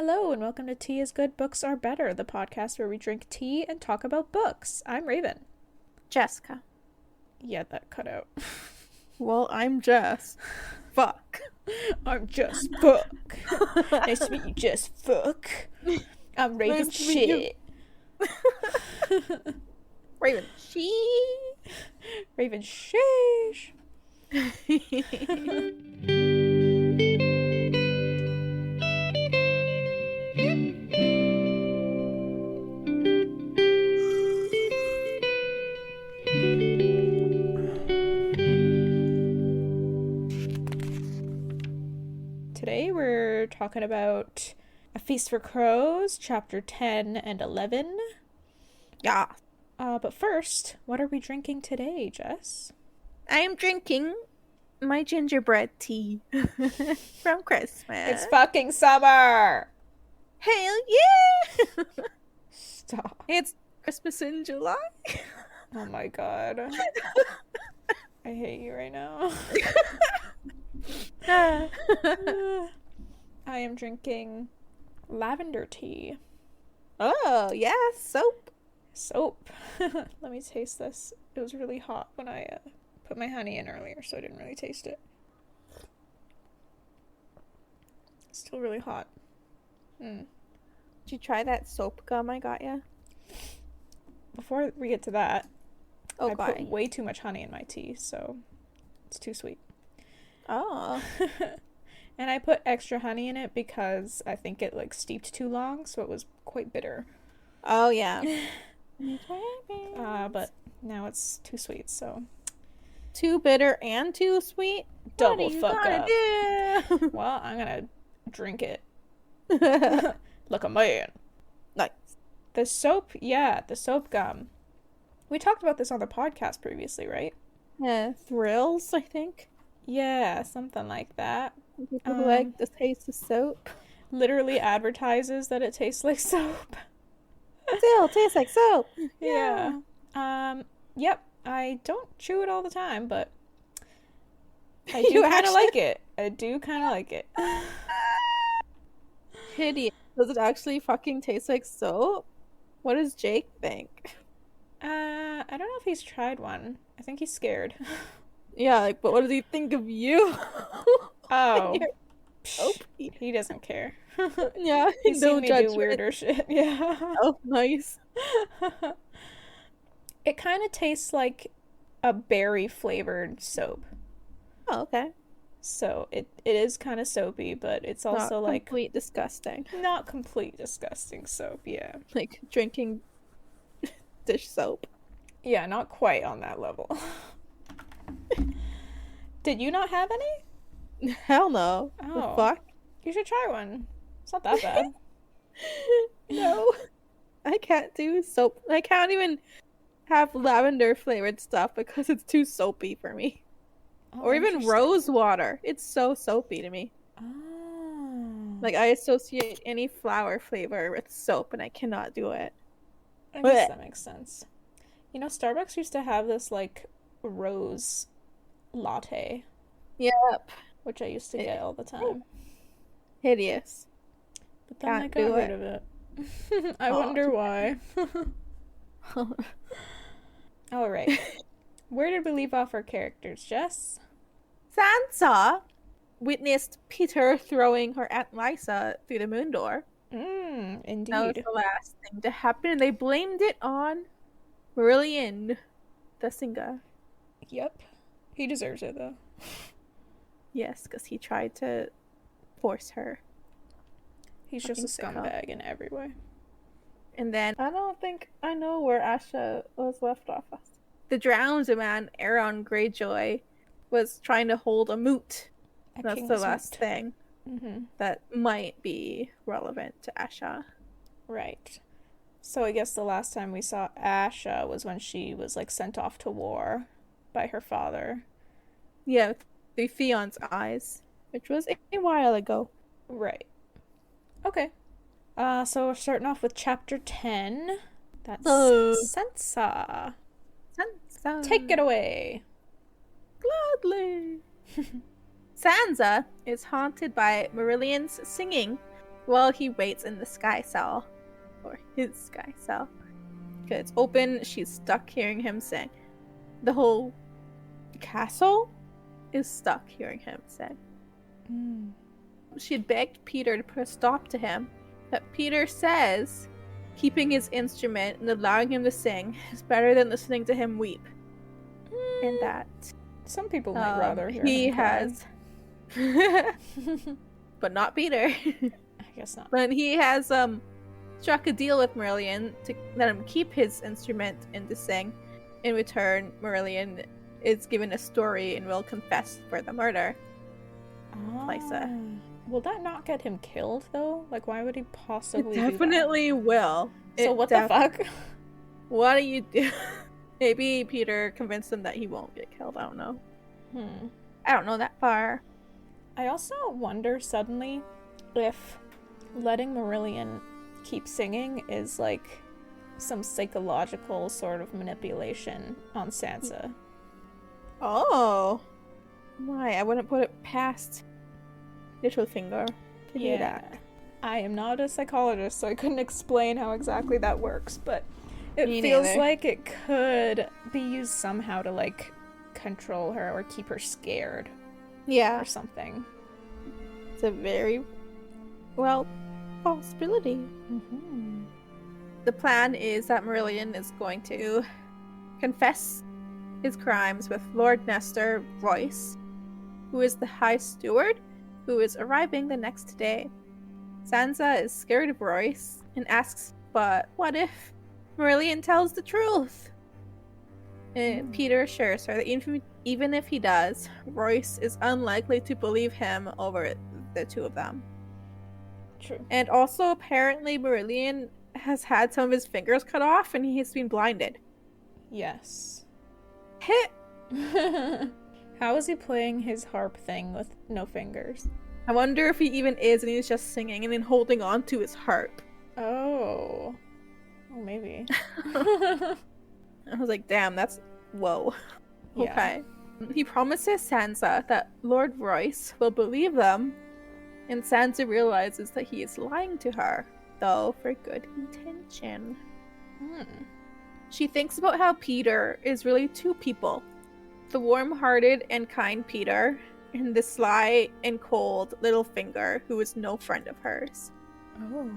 Hello, and welcome to Tea is Good, Books Are Better, the podcast where we drink tea and talk about books. I'm Raven. Jessica. Yeah, that cut out. Well, I'm Jess. Fuck. I'm Just Fuck. Nice to meet you, Just Fuck. I'm Raven Nice to meet Shit. Raven. She. Raven Sheesh. Today we're talking about A Feast for Crows, chapter 10 and 11. Yeah. But first, what are we drinking today, Jess? I am drinking my gingerbread tea from Christmas. It's fucking summer! Hell yeah! Stop. It's Christmas in July. Oh my god. I hate you right now. I am drinking lavender tea. Oh, yeah, soap. Soap. Let me taste this. It was really hot when I put my honey in earlier, so I didn't really taste it. It's still really hot. Did you try that soap gum I got ya? Before we get to that, Oh, I put way too much honey in my tea, so it's too sweet. Oh. And I put extra honey in it because I think it like steeped too long, so it was quite bitter. Oh, yeah. But now it's too sweet, so Too bitter and too sweet? double fuck up. Do? Well, I'm gonna drink it like a man. Nice. The soap gum. We talked about this on the podcast previously, right? Yeah, thrills, I think. Yeah, something like that. People who like the taste of soap. Literally advertises that it tastes like soap. Still tastes like soap. Yeah. Yep. I don't chew it all the time, but I do kind of like it. I do kind of like it. Hideous. Does it actually fucking taste like soap? What does Jake think? I don't know if he's tried one. I think he's scared. Yeah, like, but what does he think of you? Oh. Soap. He doesn't care. Yeah, He's no seen me judgment. do weirder shit. Yeah. Oh, nice. It kind of tastes like a berry flavored soap. Oh, okay. So it is kind of soapy, but it's also Not like complete disgusting. not complete disgusting soap. Yeah. Like drinking dish soap. Yeah, not quite on that level. Did you not have any? Hell no. Oh. The fuck? You should try one. It's not that bad. No. I can't do soap. I can't even have lavender flavored stuff because it's too soapy for me. Oh, Or even interesting. rose water. It's so soapy to me. Oh. Like, I associate any flower flavor with soap and I cannot do it. I guess that makes sense. You know, Starbucks used to have this like rose latte, Yep. which I used to get all the time. Hideous. But then I Can't got do rid it. of it. I Oh, wonder too why. All right. Where did we leave off our characters, Jess? Sansa witnessed Peter throwing her Aunt Lysa through the moon door. That was Indeed. the last thing to happen, and they blamed it on Marillion, the singer. Yep. He deserves it, though. Yes, because he tried to force her. He's just a Fucking sicko. scumbag in every way. And then, I don't think I know where Asha was left off. The drowned man, Asha Greyjoy, was trying to hold a moot. That's the last thing that might be relevant to Asha. Right. So I guess the last time we saw Asha was when she was like sent off to war by her father. Yeah, through Theon's eyes, which was a while ago. Right. Okay. So we're starting off with chapter 10. That's Sansa. Sansa. Take it away. Gladly. Sansa is haunted by Marillion's singing while he waits in the sky cell, or his sky cell. Okay, it's open. She's stuck hearing him sing. The whole castle is stuck hearing him sing. She had begged Peter to put a stop to him, but Peter says keeping his instrument and allowing him to sing is better than listening to him weep. And that some people might rather hear he him cry. has but not Peter. I guess not. But he has struck a deal with Marillion to let him keep his instrument and to sing. In return, Marillion is given a story and will confess for the murder of Lysa. Will that not get him killed, though? Like, why would he possibly Definitely will. So what the fuck? What do you do? Maybe Peter convinced him that he won't get killed. I don't know. I don't know that far. I also wonder suddenly if letting Marillion keep singing is like some psychological sort of manipulation on Sansa. Oh. Why? I wouldn't put it past Littlefinger to do that. I am not a psychologist, so I couldn't explain how exactly that works, but it Me feels neither. like it could be used somehow to, like, control her or keep her scared. Yeah. Or something. It's a very, possibility. The plan is that Marillion is going to confess his crimes with Lord Nestor Royce, who is the High Steward, who is arriving the next day. Sansa is scared of Royce and asks, but what if Marillion tells the truth? And Peter assures her that even if he does, Royce is unlikely to believe him over the two of them. True. And also, apparently, Marillion has had some of his fingers cut off and he has been blinded. Yes. Hit! How is he playing his harp thing with no fingers? I wonder if he even is and he's just singing and then holding on to his harp. Oh, maybe. I was like, damn, that's... whoa. Yeah. Okay. He promises Sansa that Lord Royce will believe them, and Sansa realizes that he is lying to her, though for good intention. She thinks about how Peter is really two people. The warm-hearted and kind Peter, and the sly and cold Littlefinger, who is no friend of hers. Oh.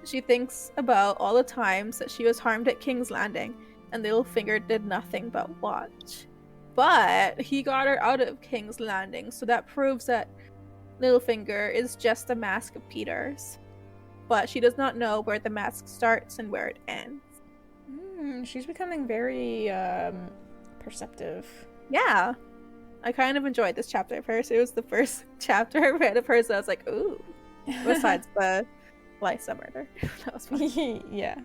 She thinks about all the times that she was harmed at King's Landing, and Littlefinger did nothing but watch. But he got her out of King's Landing, so that proves that Littlefinger is just a mask of Peter's. But she does not know where the mask starts and where it ends. She's becoming very perceptive. Yeah. I kind of enjoyed this chapter at first. It was the first chapter I read of hers, so I was like, ooh. Besides the Lysa murder. That was fun. Yeah.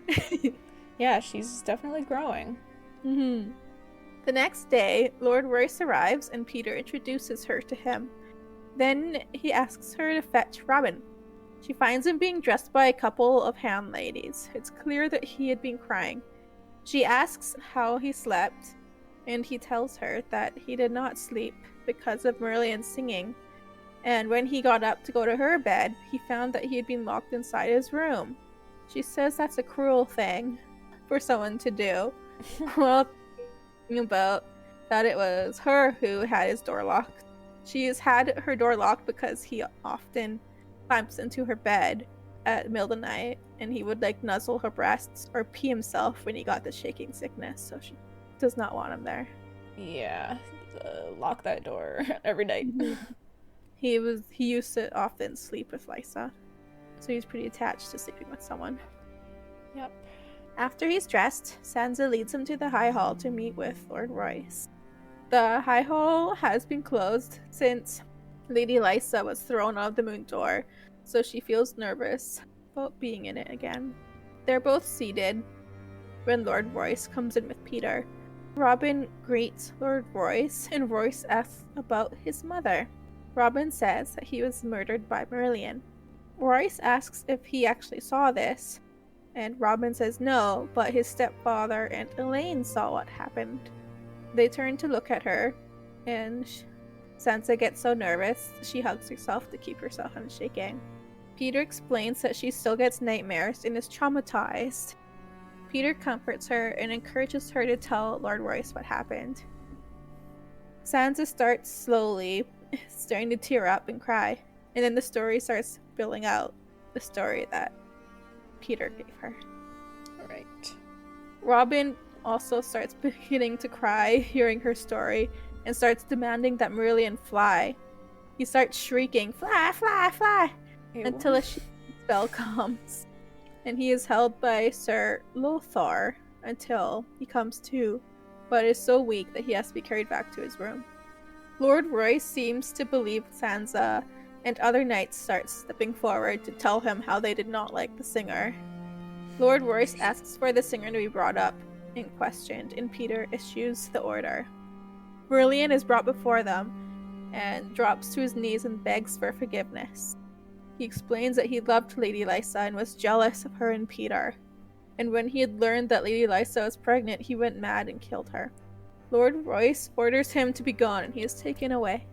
Yeah, she's definitely growing. The next day, Lord Royce arrives and Peter introduces her to him. Then he asks her to fetch Robin. She finds him being dressed by a couple of handladies. It's clear that he had been crying. She asks how he slept, and he tells her that he did not sleep because of Merlion's singing. And when he got up to go to her bed, he found that he had been locked inside his room. She says that's a cruel thing for someone to do. Well, thinking about that it was her who had his door locked. She has had her door locked because he often climbs into her bed at the middle of the night, and he would like nuzzle her breasts or pee himself when he got the shaking sickness, so she does not want him there. Yeah, lock that door every night. He used to often sleep with Lysa, so he's pretty attached to sleeping with someone. Yep. After he's dressed, Sansa leads him to the High Hall to meet with Lord Royce. The High Hall has been closed since Lady Lysa was thrown out of the moon door, so she feels nervous about being in it again. They're both seated when Lord Royce comes in with Peter. Robin greets Lord Royce, and Royce asks about his mother. Robin says that he was murdered by Marillion. Royce asks if he actually saw this, and Robin says no, but his stepfather and Elaine saw what happened. They turn to look at her, and Sansa gets so nervous, she hugs herself to keep herself from shaking. Peter explains that she still gets nightmares and is traumatized. Peter comforts her and encourages her to tell Lord Royce what happened. Sansa starts slowly, starting to tear up and cry, and then the story starts spilling out, the story that Peter gave her. Right. Robin also starts beginning to cry, hearing her story, and starts demanding that Marillion fly. He starts shrieking, "Fly, fly, fly!" Ew. until a spell comes. And he is held by Sir Lothar until he comes to, but is so weak that he has to be carried back to his room. Lord Royce seems to believe Sansa, and other knights start stepping forward to tell him how they did not like the singer. Lord Royce asks for the singer to be brought up and questioned, and Peter issues the order. Marillion is brought before them and drops to his knees and begs for forgiveness. He explains that he loved Lady Lysa and was jealous of her and Peter, and when he had learned that Lady Lysa was pregnant, he went mad and killed her. Lord Royce orders him to be gone, and he is taken away.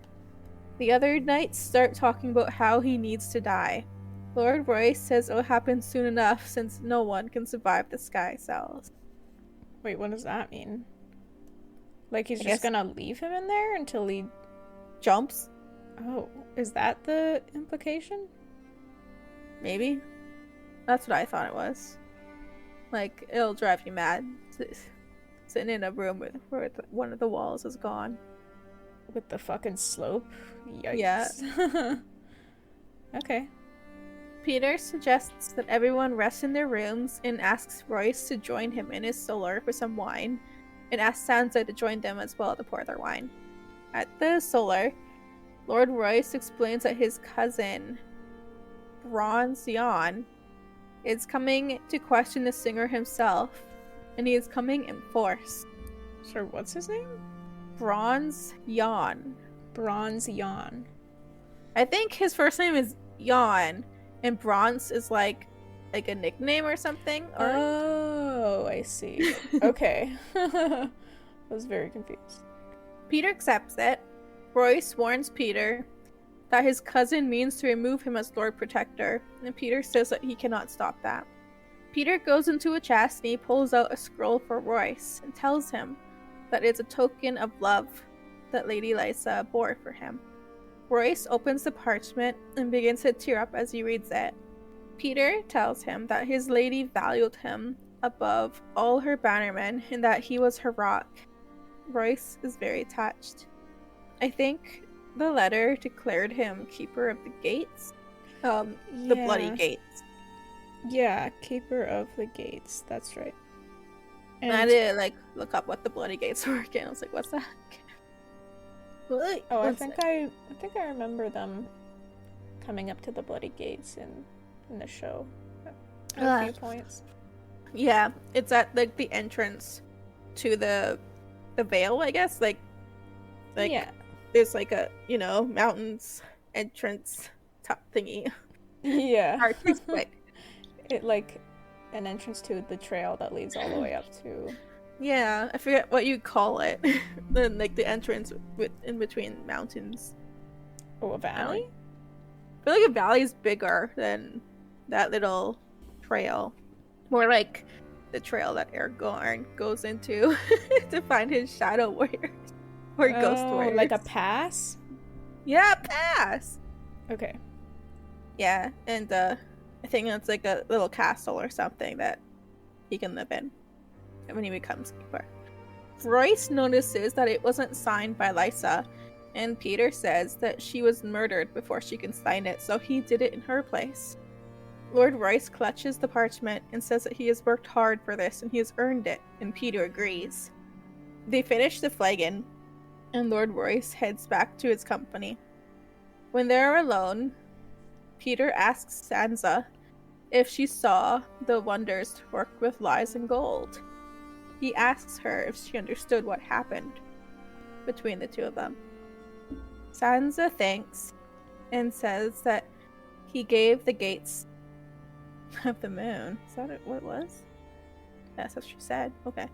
The other knights start talking about how he needs to die. Lord Royce says it will happen soon enough since no one can survive the sky cells. Wait, what does that mean? Like he's just gonna leave him in there until he jumps? Oh, is that the implication? Maybe. That's what I thought it was. Like, it'll drive you mad. Sitting in a room where one of the walls is gone. With the fucking slope? Yikes. Yeah. Okay. Peter suggests that everyone rest in their rooms and asks Royce to join him in his solar for some wine, and asks Sansa to join them as well to pour their wine. At the solar, Lord Royce explains that his cousin, Bahrambient, is coming to question the singer himself, and he is coming in force. Sure, what's his name? Bahrambient. Bahrambient. I think his first name is Jan, and Bronze is like a nickname or something. Or... Oh, I see. Okay. I was very confused. Peter accepts it. Royce warns Peter that his cousin means to remove him as Lord Protector, and Peter says that he cannot stop that. Peter goes into a chest and he pulls out a scroll for Royce and tells him that it's a token of love that Lady Lysa bore for him. Royce opens the parchment and begins to tear up as he reads it. Peter tells him that his lady valued him above all her bannermen and that he was her rock. Royce is very touched. I think the letter declared him Keeper of the Gates. The Bloody Gates. Yeah, Keeper of the Gates. That's right. And I did look up what the Bloody Gates were again. I was like, what's that? I think I remember them coming up to the Bloody Gates in the show at a few points. Yeah, it's at the entrance to the Vale, I guess. Yeah. There's a mountains entrance top thingy. Yeah. Artistic. It an entrance to the trail that leads all the way up to. Yeah, I forget what you call it. Then the entrance in between mountains. Oh, a valley? I feel like a valley is bigger than that little trail. More like the trail that Aragorn goes into to find his shadow warriors. Or ghost warriors. Like a pass? Yeah, pass! Okay. Yeah, and I think it's like a little castle or something that he can live in when he becomes keeper. Royce notices that it wasn't signed by Lysa, and Peter says that she was murdered before she can sign it, so he did it in her place. Lord Royce clutches the parchment and says that he has worked hard for this and he has earned it, and Peter agrees. They finish the flagon, and Lord Royce heads back to his company. When they're alone, Peter asks Sansa if she saw the wonders work with lies and gold. He asks her if she understood what happened between the two of them. Sansa thanks and says that he gave the gates of the moon. Is that what it was? That's what she said. Okay.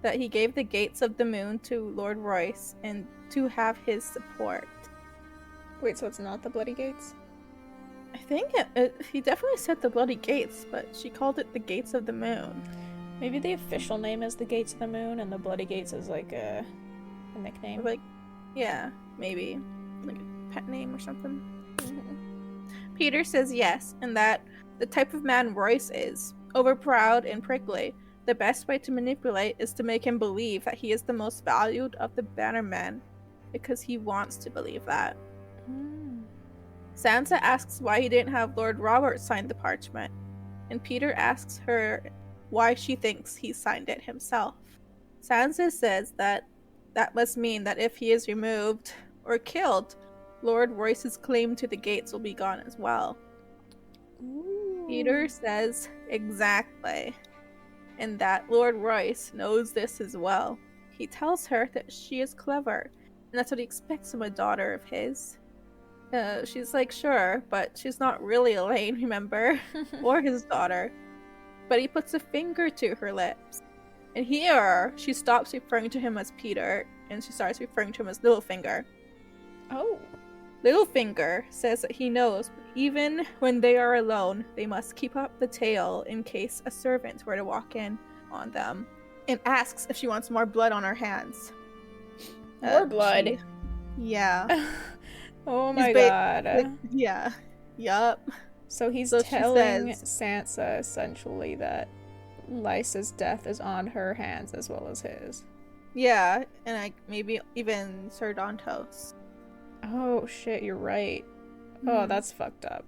That he gave the gates of the moon to Lord Royce and to have his support. Wait, so it's not the Bloody Gates? I think he definitely said the Bloody Gates, but she called it the Gates of the Moon. Maybe the official name is the Gates of the Moon, and the Bloody Gates is like a nickname. Like, yeah, maybe like a pet name or something. Mm-hmm. Peter says yes, and that the type of man Royce is, overproud and prickly, the best way to manipulate is to make him believe that he is the most valued of the Bannermen, because he wants to believe that. Sansa asks why he didn't have Lord Robert sign the parchment, and Peter asks her why she thinks he signed it himself. Sansa says that must mean that if he is removed or killed, Lord Royce's claim to the gates will be gone as well. Ooh. Peter says exactly, and that Lord Royce knows this as well. He tells her that she is clever, and that's what he expects from a daughter of his. She's like, sure, but she's not really Elaine, remember? Or his daughter. But he puts a finger to her lips. And here, she stops referring to him as Peter, and she starts referring to him as Littlefinger. Oh. Littlefinger says that he knows, but even when they are alone, they must keep up the tail in case a servant were to walk in on them, and asks if she wants more blood on her hands. More blood? Yeah. Oh my god. Yeah. Yup. So he's telling Sansa essentially that Lysa's death is on her hands as well as his. Yeah, and maybe even Sir Dantos. Oh shit, you're right. Oh, that's fucked up.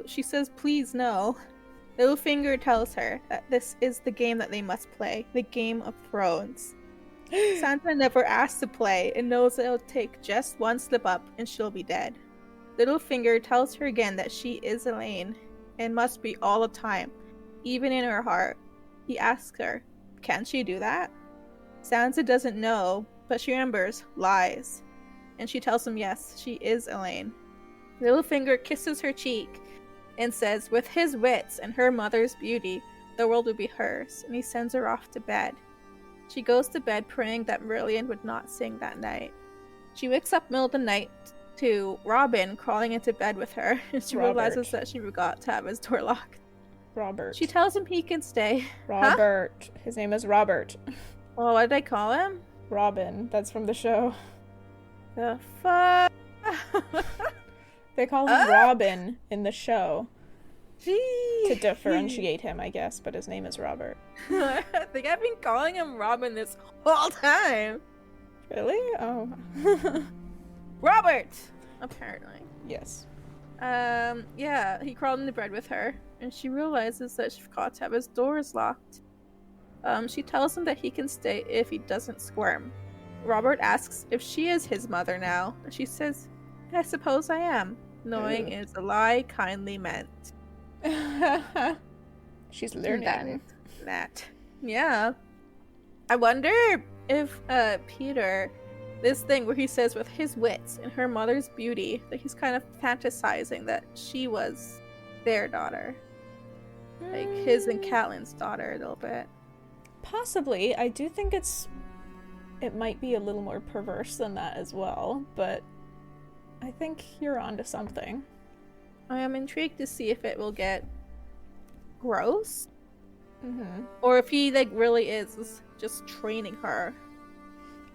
She says, please no. Littlefinger tells her that this is the game that they must play, the Game of Thrones. Sansa never asked to play and knows that it'll take just one slip up and she'll be dead. Littlefinger tells her again that she is Elaine and must be all the time, even in her heart. He asks her, can she do that? Sansa doesn't know, but she remembers lies. And she tells him yes, she is Elaine. Littlefinger kisses her cheek and says with his wits and her mother's beauty, the world would be hers, and he sends her off to bed. She goes to bed praying that Merlion would not sing that night. She wakes up middle of the night to Robin crawling into bed with her, and she realizes that she forgot to have his door locked. Robert. She tells him he can stay. Robert. Huh? His name is Robert. Well, what did I call him? Robin. That's from the show. The fuck? They call him Robin in the show. Gee. To differentiate him, I guess, but his name is Robert. I think I've been calling him Robin this whole time. Really? Oh. Robert! Apparently. Yes. Yeah, he crawled into bed with her, and she realizes that she forgot to have his doors locked. She tells him that he can stay if he doesn't squirm. Robert asks if she is his mother now, and she says, I suppose I am, knowing it's a lie kindly meant. She's learning that. Yeah. I wonder if Peter, this thing where he says with his wits and her mother's beauty, that he's kind of fantasizing that she was their daughter. Like his and Catelyn's daughter a little bit. Possibly. I do think it might be a little more perverse than that as well, but I think you're onto something. I am intrigued to see if it will get gross. Mm-hmm. Or if he really is just training her.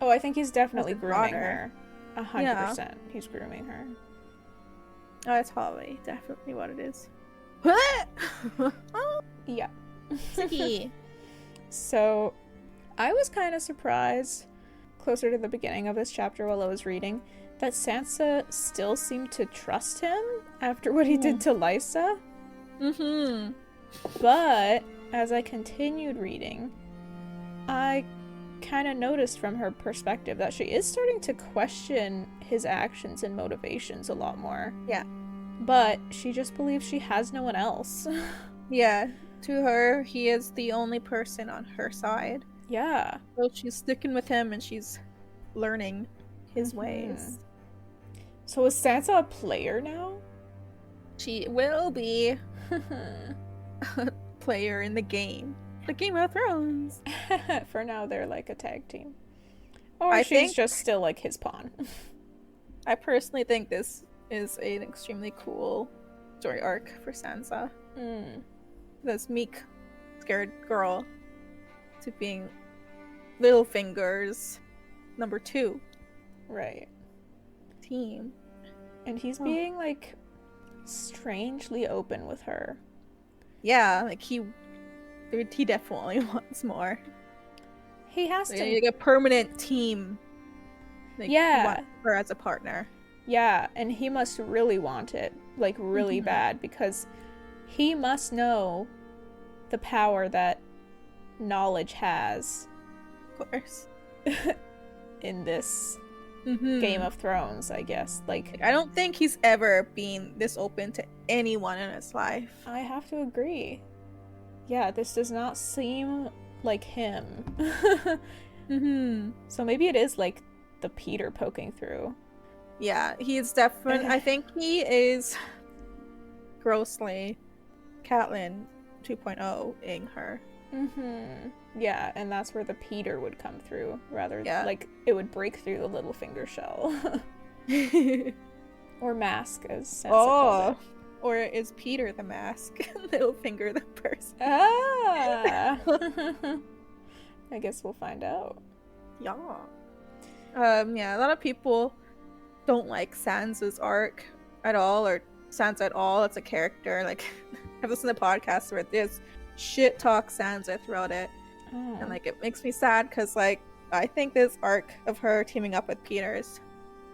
Oh, I think he's definitely grooming her. 100%. Yeah. He's grooming her. Oh, that's probably definitely what it is. Yeah. Sticky. So, I was kind of surprised, closer to the beginning of this chapter while I was reading, that Sansa still seemed to trust him after what he did to Lysa. Mm-hmm. But, as I continued reading, I kind of noticed from her perspective that she is starting to question his actions and motivations a lot more. Yeah. But she just believes she has no one else. Yeah. To her, he is the only person on her side. Yeah. So she's sticking with him and she's learning his ways. So is Sansa a player now? She will be a player in the game. The Game of Thrones. For now, they're like a tag team. Or she's just still like his pawn. I personally think this is an extremely cool story arc for Sansa. Mm. This meek, scared girl to being Littlefinger's number 2 Right. team. And he's being, like, strangely open with her. Yeah, like he definitely wants more. He has to... Like a permanent team. Like, yeah. He wants her as a partner. Yeah, and he must really want it. Like, really bad. Because he must know the power that knowledge has. Of course. In this Game of Thrones, I guess. Like, I don't think he's ever been this open to anyone in his life. I have to agree. Yeah, this does not seem like him. So maybe it is like the Peter poking through. Yeah, he's definitely... I think he is grossly Catelyn 2.0-ing her. Yeah, and that's where the Peter would come through, rather like it would break through the Littlefinger shell. Or mask, as Sansa called it. Or is Peter the mask? Littlefinger the person. Ah! I guess we'll find out. Yeah. Yeah, a lot of people don't like Sansa's arc at all, or Sansa at all as a character. Like, I've listened to podcasts where there's shit talk Sansa throughout it. And, like, it makes me sad because, like, I think this arc of her teaming up with Peter is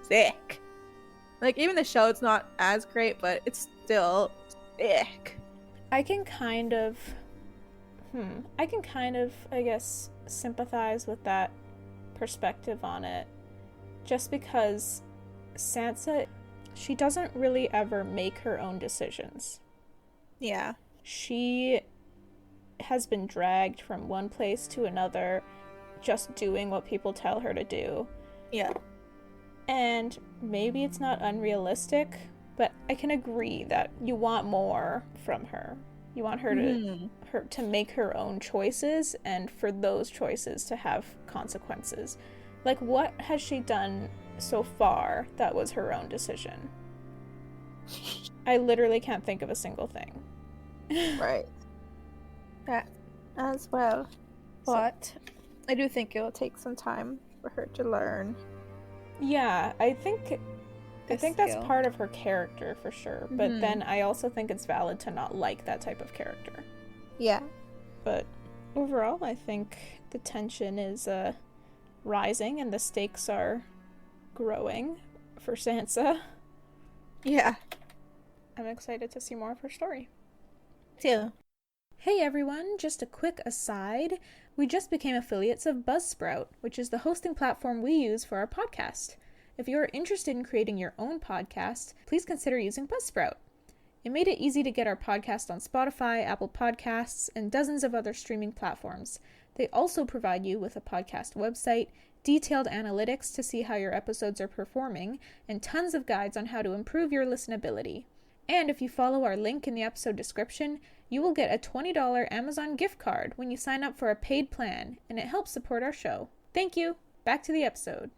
sick. Like, even the show, it's not as great, but it's still sick. I can kind of, I guess, sympathize with that perspective on it. Just because Sansa, she doesn't really ever make her own decisions. Yeah. She has been dragged from one place to another, just doing what people tell her to do. Yeah. And maybe it's not unrealistic, but I can agree that you want more from her. You want her to make her own choices, and for those choices to have consequences. Like, what has she done so far that was her own decision? I literally can't think of a single thing. Right. That as well. But I do think it'll take some time for her to learn. Yeah, I think that's part of her character for sure. But then I also think it's valid to not like that type of character. Yeah. But overall, I think the tension is rising and the stakes are growing for Sansa. Yeah. I'm excited to see more of her story. Too. Hey everyone, just a quick aside. We just became affiliates of Buzzsprout, which is the hosting platform we use for our podcast. If you are interested in creating your own podcast, please consider using Buzzsprout. It made it easy to get our podcast on Spotify, Apple Podcasts, and dozens of other streaming platforms. They also provide you with a podcast website, detailed analytics to see how your episodes are performing, and tons of guides on how to improve your listenability. And if you follow our link in the episode description, you will get a $20 Amazon gift card when you sign up for a paid plan, and it helps support our show. Thank you! Back to the episode.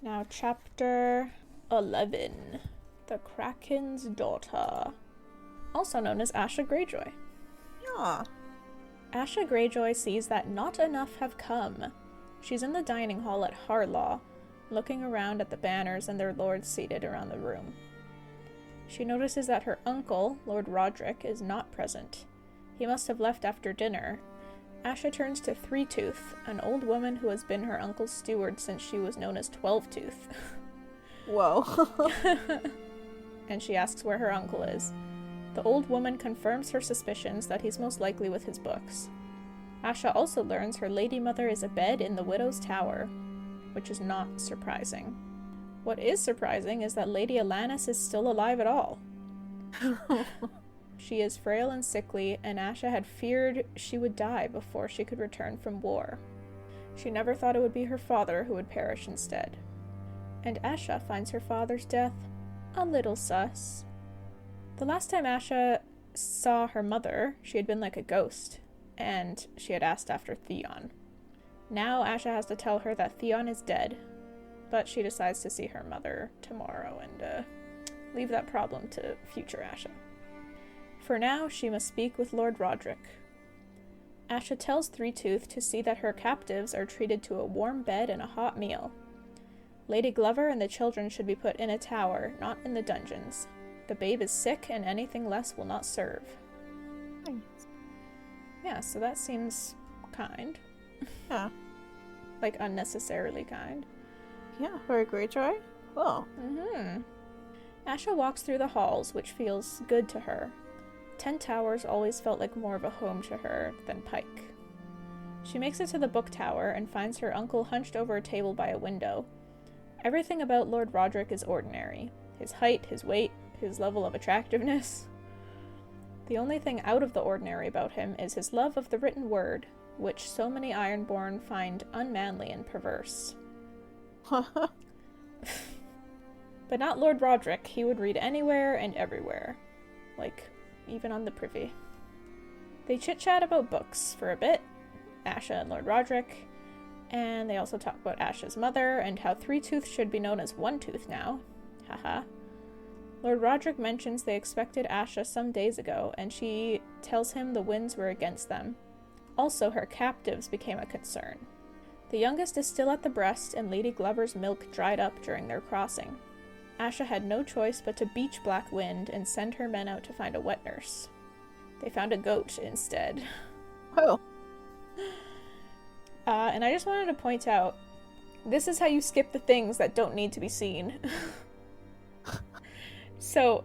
Now, Chapter 11. The Kraken's Daughter. Also known as Asha Greyjoy. Yeah. Asha Greyjoy sees that not enough have come. She's in the dining hall at Harlaw, looking around at the banners and their lords seated around the room. She notices that her uncle, Lord Roderick, is not present. He must have left after dinner. Asha turns to Three-Tooth, an old woman who has been her uncle's steward since she was known as 12-Tooth. Whoa. And she asks where her uncle is. The old woman confirms her suspicions that he's most likely with his books. Asha also learns her lady mother is abed in the Widow's Tower, which is not surprising. What is surprising is that Lady Alanis is still alive at all. She is frail and sickly, and Asha had feared she would die before she could return from war. She never thought it would be her father who would perish instead. And Asha finds her father's death a little sus. The last time Asha saw her mother, she had been like a ghost, and she had asked after Theon. Now Asha has to tell her that Theon is dead, but she decides to see her mother tomorrow, and Leave that problem to future Asha. For now, she must speak with Lord Roderick. Asha tells Three-Tooth to see that her captives are treated to a warm bed and a hot meal. Lady Glover and the children should be put in a tower, not in the dungeons. The babe is sick, and anything less will not serve. Thanks. Yeah, so that seems kind. Yeah. Like, unnecessarily kind. Yeah, for a Greyjoy? Cool. Asha walks through the halls, which feels good to her. 10 Towers always felt like more of a home to her than Pike. She makes it to the book tower and finds her uncle hunched over a table by a window. Everything about Lord Roderick is ordinary. His height, his weight, his level of attractiveness. The only thing out of the ordinary about him is his love of the written word, which so many Ironborn find unmanly and perverse. But not Lord Roderick. He would read anywhere and everywhere. Like, even on the privy. They chit-chat about books for a bit, Asha and Lord Roderick, and they also talk about Asha's mother and how Three-Tooth should be known as One-Tooth now. Haha. Lord Roderick mentions they expected Asha some days ago, and she tells him the winds were against them. Also, her captives became a concern. The youngest is still at the breast, and Lady Glover's milk dried up during their crossing. Asha had no choice but to beach Black Wind and send her men out to find a wet nurse. They found a goat instead. Oh. And I just wanted to point out, this is how you skip the things that don't need to be seen. So,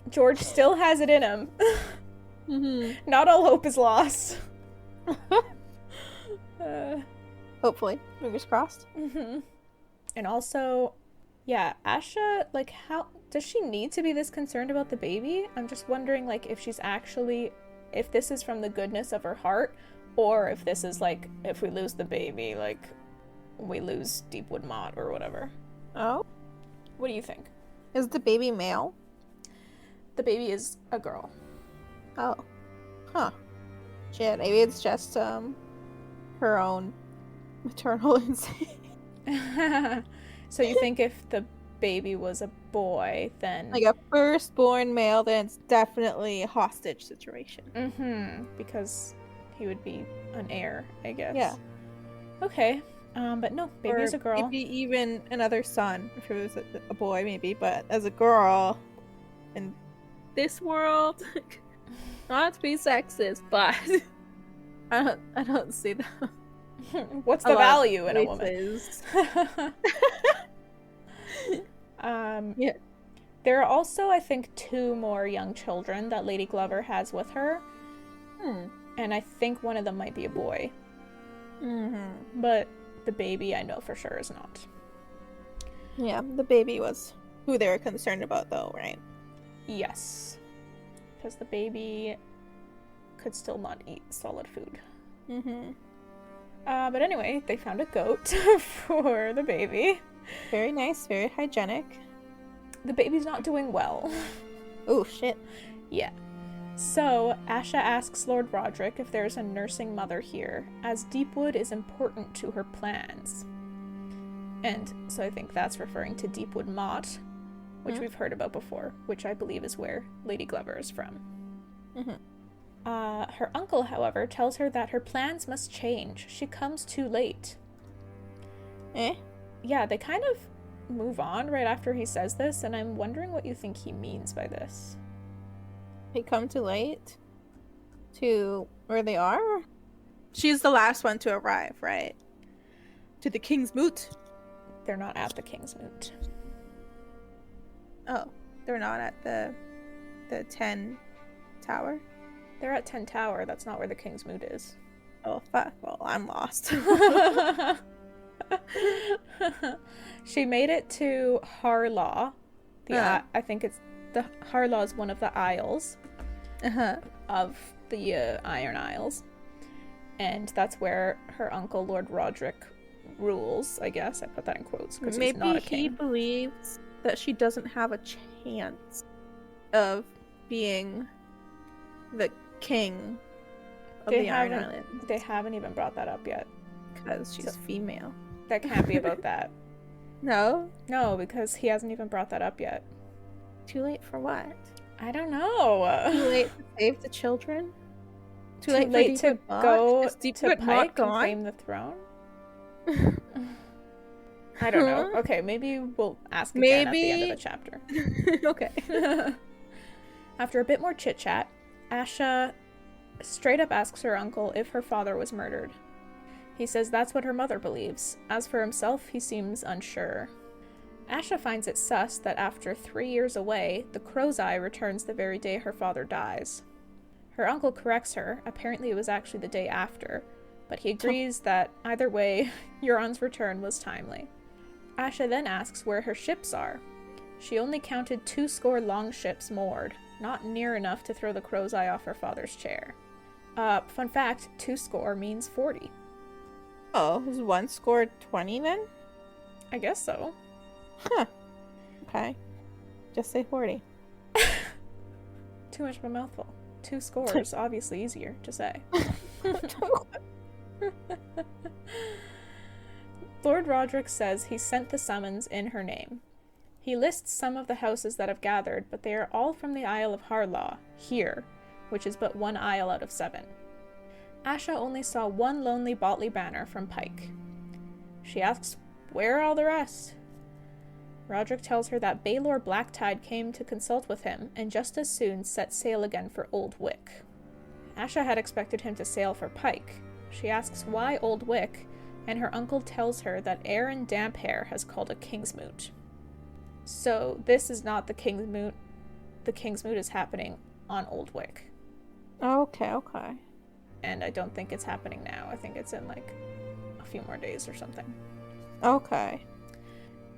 George still has it in him. Not all hope is lost. Hopefully. Fingers crossed. And also, yeah, Asha, like, how does she need to be this concerned about the baby? I'm just wondering, like, if she's actually, if this is from the goodness of her heart, or if this is, like, if we lose the baby, like, we lose Deepwood Mott or whatever. Oh? What do you think? Is the baby male? The baby is a girl. Oh. Huh. Shit, maybe it's just, her own maternal instinct. So you think if the baby was a boy, then... Like a firstborn male, then it's definitely a hostage situation. Because he would be an heir, I guess. Yeah. Okay. But no, baby is a girl. Maybe even another son, if it was a boy, maybe. But as a girl, in this world, not to be sexist, but I don't see that. What's the value in a woman? Yeah. There are also, I think, 2 more young children that Lady Glover has with her. And I think one of them might be a boy. But the baby, I know for sure, is not. Yeah, the baby was who they were concerned about, though, right? Yes. Because the baby could still not eat solid food. But anyway, they found a goat for the baby. Very nice, very hygienic. The baby's not doing well. Oh, shit. Yeah. So, Asha asks Lord Roderick if there's a nursing mother here, as Deepwood is important to her plans. And so I think that's referring to Deepwood Mott, which we've heard about before, which I believe is where Lady Glover is from. Her uncle, however, tells her that her plans must change. She comes too late. Yeah, they kind of move on right after he says this, and I'm wondering what you think he means by this. They come too late to where they are? She's the last one to arrive, right? To the King's Moot? They're not at the King's Moot. Oh, they're not at the 10 Tower? They're at 10 Tower. That's not where the King's Moot is. Oh, fuck. Well, I'm lost. She made it to Harlaw. I think it's the Harlaw is one of the Isles of the Iron Isles, and that's where her uncle Lord Roderick rules. I guess I put that in quotes because he's not a king. Maybe he believes that she doesn't have a chance of being the king of the Iron Islands. They haven't even brought that up yet because she's female. That can't be about that. No, because he hasn't even brought that up yet. Too late for what? I don't know. Too late to save the children? Too late to go to Pike and claim the throne? I don't know. Okay, maybe we'll ask again at the end of the chapter. Okay. After a bit more chit-chat, Asha straight up asks her uncle if her father was murdered. He says that's what her mother believes. As for himself, he seems unsure. Asha finds it sus that after 3 years away, the crow's eye returns the very day her father dies. Her uncle corrects her. Apparently it was actually the day after, but he agrees that either way, Euron's return was timely. Asha then asks where her ships are. She only counted 2 longships moored, not near enough to throw the crow's eye off her father's chair. Fun fact, 2 means 40. Oh, is 1 score 20 then? I guess so. Huh. Okay. Just say 40. Too much of a mouthful. 2 scores, obviously easier to say. Lord Roderick says he sent the summons in her name. He lists some of the houses that have gathered, but they are all from the Isle of Harlaw, here, which is but 1 isle out of 7. Asha only saw 1 lonely Botley banner from Pike. She asks, where are all the rest? Roderick tells her that Baelor Blacktide came to consult with him, and just as soon set sail again for Old Wick. Asha had expected him to sail for Pike. She asks why Old Wick, and her uncle tells her that Aaron Damphair has called a Kingsmoot. So this is not the Kingsmoot. The Kingsmoot is happening on Old Wick. Okay. And I don't think it's happening now. I think it's in like a few more days or something. Okay.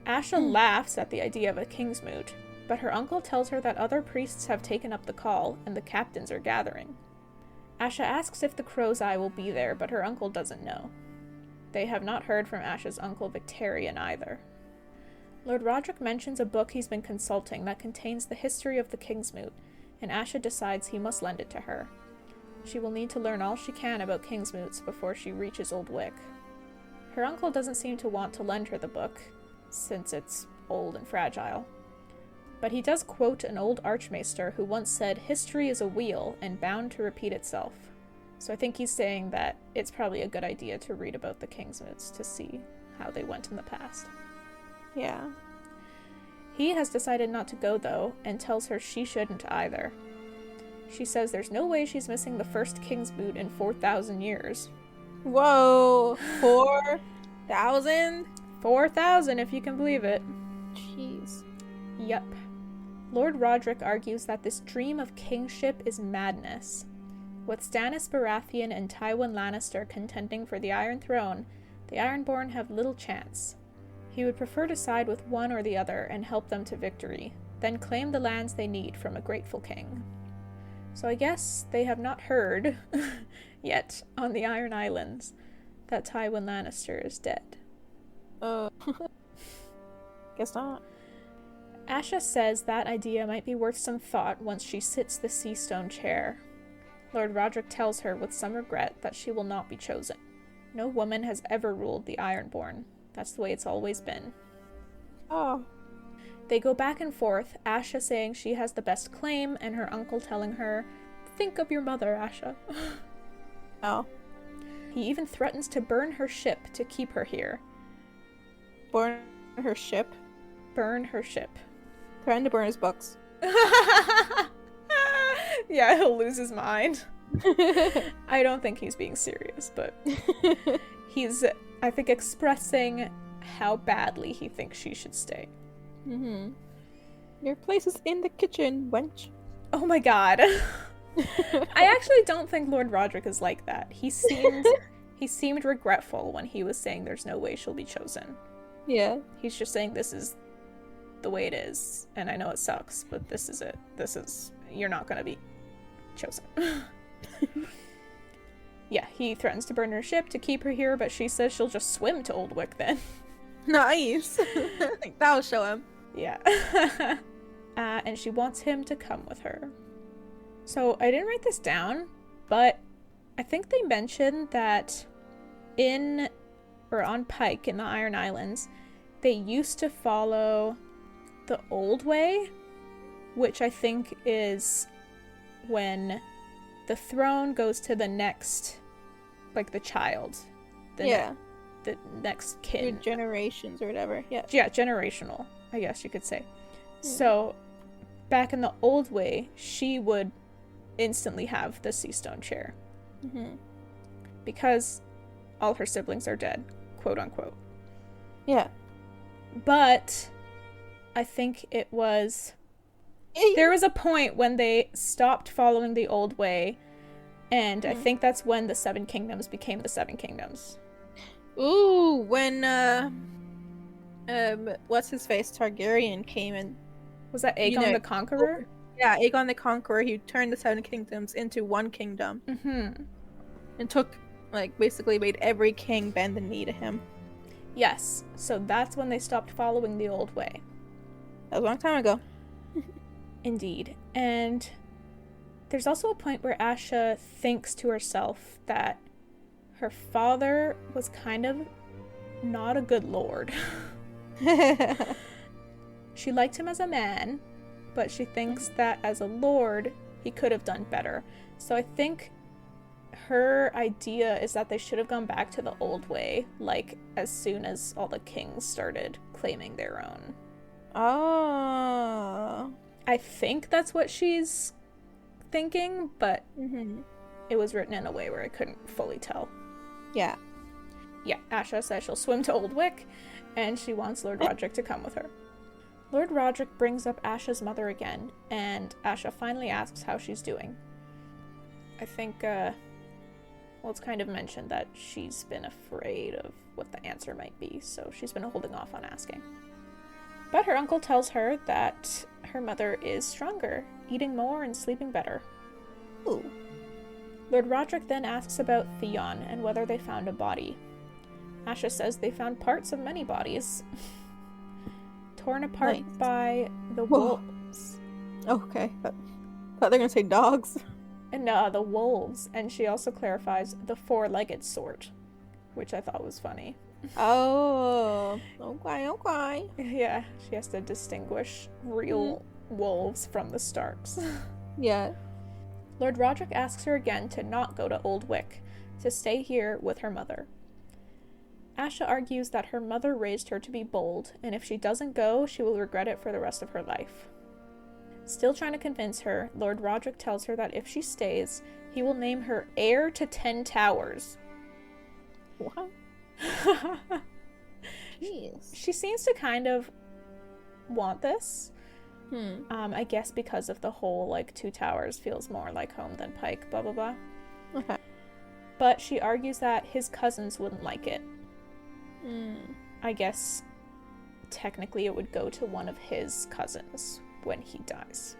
Asha laughs at the idea of a Kingsmoot, but her uncle tells her that other priests have taken up the call and the captains are gathering. Asha asks if the crow's eye will be there, but her uncle doesn't know. They have not heard from Asha's uncle Victarion either. Lord Roderick mentions a book he's been consulting that contains the history of the Kingsmoot, and Asha decides he must lend it to her. She will need to learn all she can about Kingsmoots before she reaches Old Wick. Her uncle doesn't seem to want to lend her the book, since it's old and fragile. But he does quote an old archmaester who once said, history is a wheel and bound to repeat itself. So I think he's saying that it's probably a good idea to read about the Kingsmoots to see how they went in the past. Yeah. He has decided not to go, though, and tells her she shouldn't either. She says there's no way she's missing the first Kingsmoot in 4,000 years. Whoa! 4,000? 4,000, if you can believe it. Jeez. Yup. Lord Roderick argues that this dream of kingship is madness. With Stannis Baratheon and Tywin Lannister contending for the Iron Throne, the Ironborn have little chance. He would prefer to side with one or the other and help them to victory, then claim the lands they need from a grateful king. So I guess they have not heard, yet, on the Iron Islands, that Tywin Lannister is dead. Guess not. Asha says that idea might be worth some thought once she sits the sea stone chair. Lord Roderick tells her with some regret that she will not be chosen. No woman has ever ruled the Ironborn. That's the way it's always been. Oh. They go back and forth, Asha saying she has the best claim, and her uncle telling her, think of your mother, Asha. Oh. He even threatens to burn her ship to keep her here. Burn her ship? Burn her ship. Threaten to burn his books. Yeah, he'll lose his mind. I don't think he's being serious, but he's, I think, expressing how badly he thinks she should stay. Mm-hmm. Your place is in the kitchen, wench. Oh my god. I actually don't think Lord Roderick is like that. He seemed regretful when he was saying there's no way she'll be chosen. Yeah. He's just saying this is the way it is, and I know it sucks, but this is it. You're not gonna be chosen. Yeah, he threatens to burn her ship to keep her here, but she says she'll just swim to Old Wick then. Nice. That'll show him. Yeah. And she wants him to come with her. So I didn't write this down, but I think they mentioned that on Pike in the Iron Islands, they used to follow the old way, which I think is when the throne goes to the next, like the child. The next kin. Generations or whatever. Yeah. Yeah, generational, I guess you could say. So, back in the old way, she would instantly have the sea stone chair. Because all her siblings are dead, quote unquote. Yeah. But I think it was... There was a point when they stopped following the old way, and I think that's when the Seven Kingdoms became the Seven Kingdoms. Ooh, when what's his face, Targaryen came and... Was that Aegon the Conqueror? Yeah, Aegon the Conqueror. He turned the Seven Kingdoms into one kingdom. And took, like, basically made every king bend the knee to him. Yes, so that's when they stopped following the old way. That was a long time ago. Indeed. And there's also a point where Asha thinks to herself that her father was kind of not a good lord. She liked him as a man, but she thinks that as a lord, he could have done better. So I think her idea is that they should have gone back to the old way, like, as soon as all the kings started claiming their own. Oh. I think that's what she's thinking, but it was written in a way where I couldn't fully tell. Yeah. Yeah, Asha says she'll swim to Old Wick, and she wants Lord Roderick to come with her. Lord Roderick brings up Asha's mother again, and Asha finally asks how she's doing. I think, well, it's kind of mentioned that she's been afraid of what the answer might be, so she's been holding off on asking. But her uncle tells her that her mother is stronger, eating more and sleeping better. Ooh. Lord Roderick then asks about Theon and whether they found a body. Asha says they found parts of many bodies. Torn apart by the wolves. Okay. I thought they were going to say dogs. And the wolves. And she also clarifies the four-legged sort, which I thought was funny. Oh, okay. Yeah, she has to distinguish real wolves from the Starks. Yeah. Lord Roderick asks her again to not go to Old Wick, to stay here with her mother. Asha argues that her mother raised her to be bold, and if she doesn't go, she will regret it for the rest of her life. Still trying to convince her, Lord Roderick tells her that if she stays, he will name her heir to 10 towers. What? Jeez. She seems to kind of want this. I guess because of the whole, like, 2 towers feels more like home than Pike, blah blah blah. Okay. But she argues that his cousins wouldn't like it. I guess technically it would go to one of his cousins when he dies.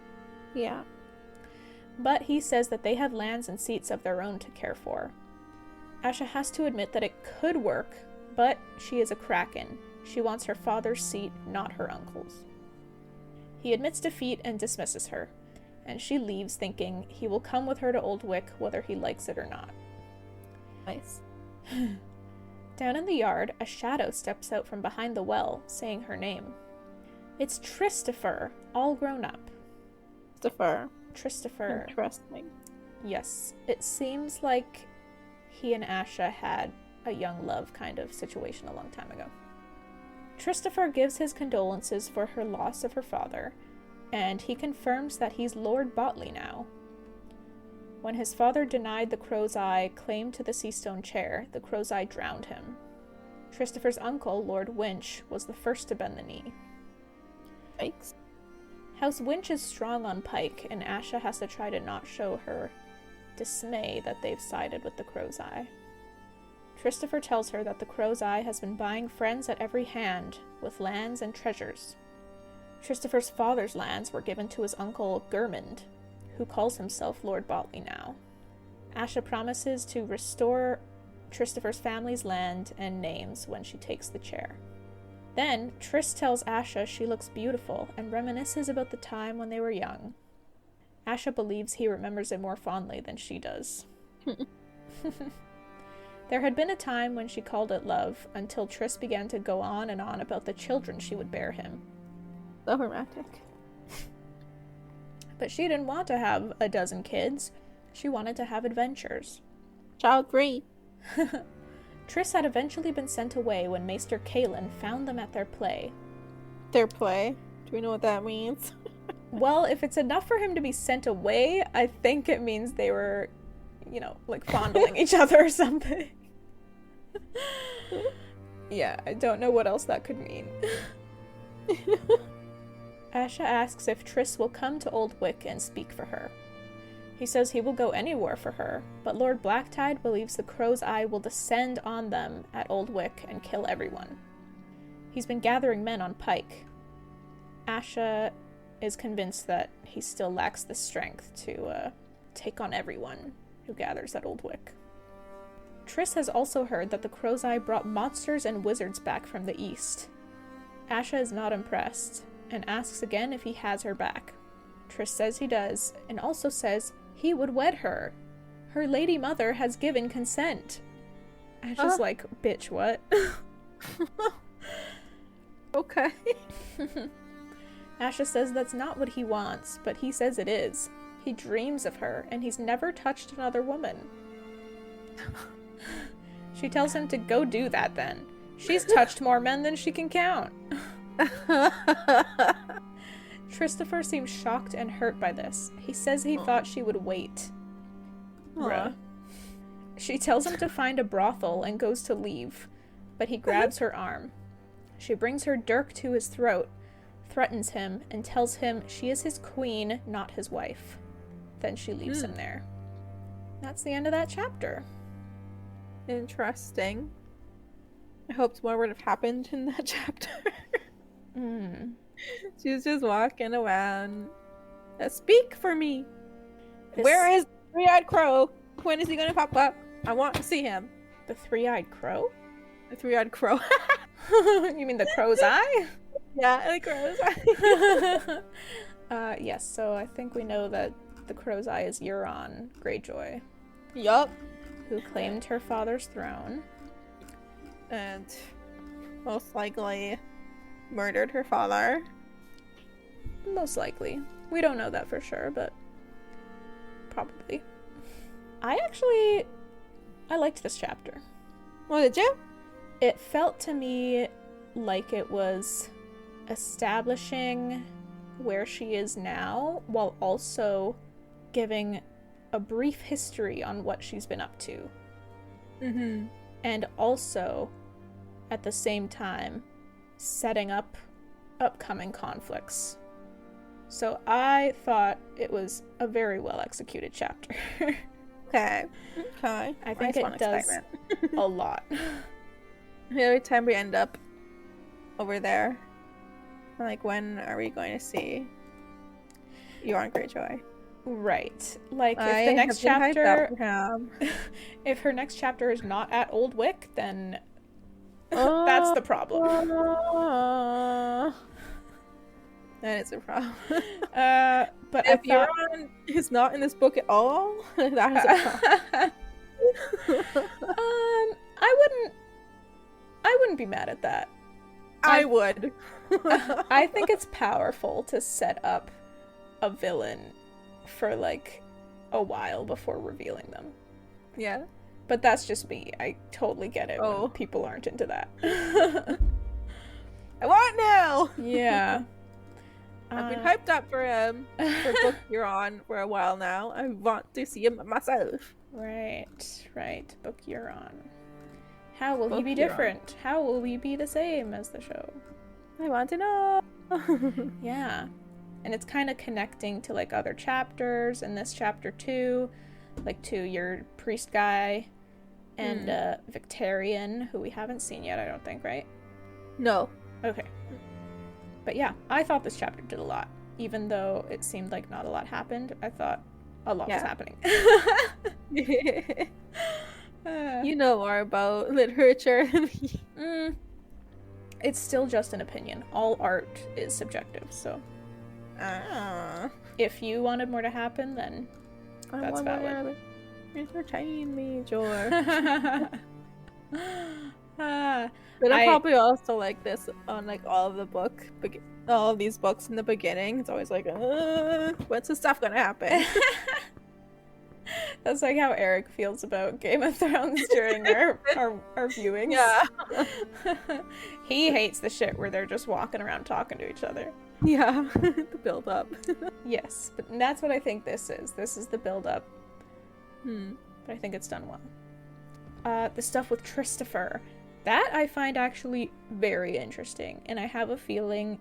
Yeah. But he says that they have lands and seats of their own to care for. Asha has to admit that it could work, but she is a Kraken. She wants her father's seat, not her uncle's. He admits defeat and dismisses her, and she leaves thinking he will come with her to Old Wick whether he likes it or not. Nice. Down in the yard, a shadow steps out from behind the well, saying her name. It's Tristopher, all grown up. Tristopher. Interesting. Yes, it seems like he and Asha had a young love kind of situation a long time ago. Tristopher gives his condolences for her loss of her father, and he confirms that he's Lord Botley now. When his father denied the Crow's Eye claim to the Seastone chair, the Crow's Eye drowned him. Tristopher's uncle, Lord Winch, was the first to bend the knee. Thanks. House Winch is strong on Pike, and Asha has to try to not show her dismay that they've sided with the Crow's Eye. Tristopher tells her that the Crow's Eye has been buying friends at every hand, with lands and treasures. Tristopher's father's lands were given to his uncle Gurmund, who calls himself Lord Botley now. Asha promises to restore Tristopher's family's land and names when she takes the chair. Then, Trist tells Asha she looks beautiful and reminisces about the time when they were young. Asha believes he remembers it more fondly than she does. There had been a time when she called it love, until Trist began to go on and on about the children she would bear him. So romantic. But she didn't want to have a dozen kids. She wanted to have adventures. Child free. Triss had eventually been sent away when Maester Kaelin found them at their play. Their play? Do we know what that means? Well, if it's enough for him to be sent away, I think it means they were, you know, like fondling each other or something. Yeah, I don't know what else that could mean. Asha asks if Triss will come to Old Wick and speak for her. He says he will go anywhere for her, but Lord Blacktide believes the Crow's Eye will descend on them at Old Wick and kill everyone. He's been gathering men on Pike. Asha is convinced that he still lacks the strength to take on everyone who gathers at Old Wick. Triss has also heard that the Crow's Eye brought monsters and wizards back from the east. Asha is not impressed, and asks again if he has her back. Triss says he does, and also says he would wed her. Her lady mother has given consent. Asha's like, bitch, what? Okay. Asha says that's not what he wants, but he says it is. He dreams of her, and he's never touched another woman. She tells him to go do that then. She's touched more men than she can count. Christopher seems shocked and hurt by this. He says he thought she would wait. Bruh. She tells him to find a brothel and goes to leave, but he grabs her arm. She brings her dirk to his throat, threatens him, and tells him she is his queen, not his wife. Then she leaves him there. That's the end of that chapter. Interesting. I hoped more would have happened in that chapter. She was just walking around. Speak for me. Where is Three-Eyed Crow? When is he gonna pop up? I want to see him. The Three-Eyed Crow? The Three-Eyed Crow. You mean the Crow's Eye? Yeah, the Crow's Eye. Yes, so I think we know that the Crow's Eye is Euron Greyjoy. Yup. Who claimed her father's throne. And most likely murdered her father. Most likely. We don't know that for sure, but probably. I liked this chapter. What did you? It felt to me like it was establishing where she is now, while also giving a brief history on what she's been up to. And also, at the same time, setting up upcoming conflicts. So I thought it was a very well executed chapter. Okay. I think it does a lot. Every time we end up over there, I'm like, when are we going to see Euron Greyjoy? Right. Like, if the next chapter... if her next chapter is not at Old Wick, then that's the problem. That is a problem. But if Euron is not in this book at all, that is a problem. I wouldn't be mad at that. I would. I think it's powerful to set up a villain for like a while before revealing them. Yeah. But that's just me. I totally get it when people aren't into that. I want now! Yeah. I've been hyped up for book Euron for a while now. I want to see him myself. Right. Book Euron. How will he be different? How will he be the same as the show? I want to know. Yeah. And it's kind of connecting to like other chapters in this chapter too, like to your priest guy and Victorian, who we haven't seen yet, I don't think, right? No. Okay. But yeah, I thought this chapter did a lot. Even though it seemed like not a lot happened, I thought a lot was happening. You know more about literature than me. It's still just an opinion. All art is subjective, so... If you wanted more to happen, then that's valid. Entertain me, George. But I'm probably also like this on like all of these books in the beginning. It's always like, when's the stuff gonna happen? That's like how Eric feels about Game of Thrones during our viewings. Yeah. He hates the shit where they're just walking around talking to each other. Yeah, the build up. Yes, but that's what I think this is. This is the build up. But I think it's done well. The stuff with Christopher. That I find actually very interesting, and I have a feeling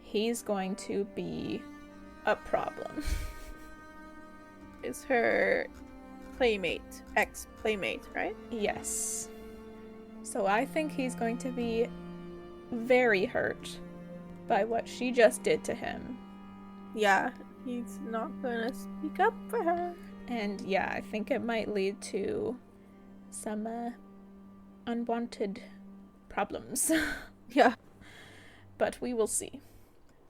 he's going to be a problem. Is her playmate, ex-playmate, right? Yes. So I think he's going to be very hurt by what she just did to him. Yeah, he's not gonna speak up for her. And yeah, I think it might lead to some unwanted problems. Yeah. But we will see.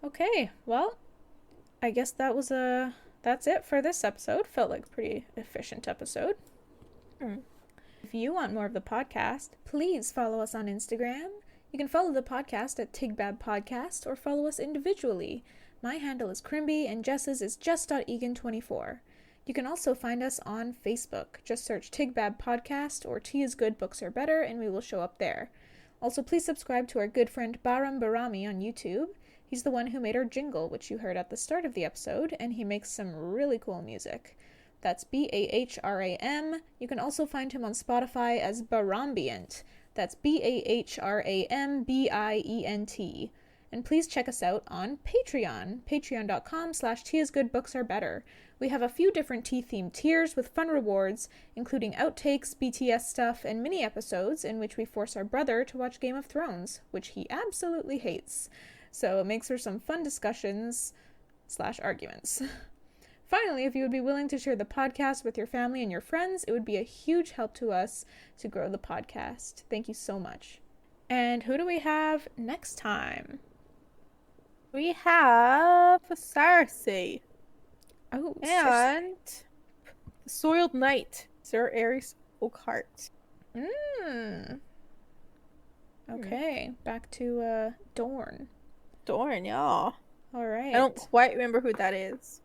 Okay, well, I guess that's it for this episode. Felt like a pretty efficient episode. If you want more of the podcast, please follow us on Instagram. You can follow the podcast at TIGBAB Podcast or follow us individually. My handle is Crimby and Jess's is just.egan24. You can also find us on Facebook. Just search TIGBAB Podcast or Tea is Good, Books Are Better, and we will show up there. Also, please subscribe to our good friend Bahrami on YouTube. He's the one who made our jingle, which you heard at the start of the episode, and he makes some really cool music. That's Bahram. You can also find him on Spotify as Bahrambient. That's Bahrambient. And please check us out on Patreon, patreon.com/teaisgoodbooksarebetter. We have a few different tea-themed tiers with fun rewards, including outtakes, BTS stuff, and mini episodes in which we force our brother to watch Game of Thrones, which he absolutely hates. So it makes for some fun discussions/arguments. Finally, if you would be willing to share the podcast with your family and your friends, it would be a huge help to us to grow the podcast. Thank you so much. And who do we have next time? We have Cersei. Oh, and the Soiled Knight, Sir Aerys Oakhart. Okay, back to Dorne. Dorne, yeah. All right. I don't quite remember who that is.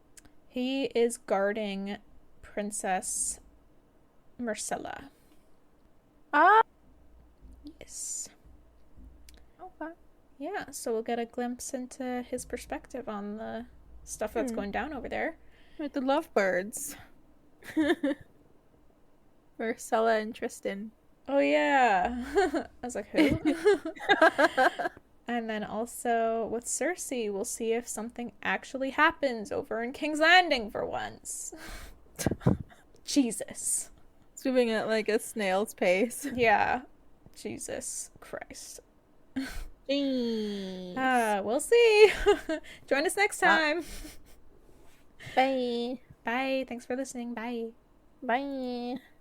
He is guarding Princess Myrcella. Yes. Okay. Yeah, so we'll get a glimpse into his perspective on the stuff that's going down over there. With the lovebirds. Myrcella and Tristan. Oh, yeah. I was like, who? And then also with Cersei, we'll see if something actually happens over in King's Landing for once. Jesus. It's moving at like a snail's pace. Yeah. Jesus Christ. Jeez. We'll see. Join us next time. Bye. Bye. Thanks for listening. Bye. Bye.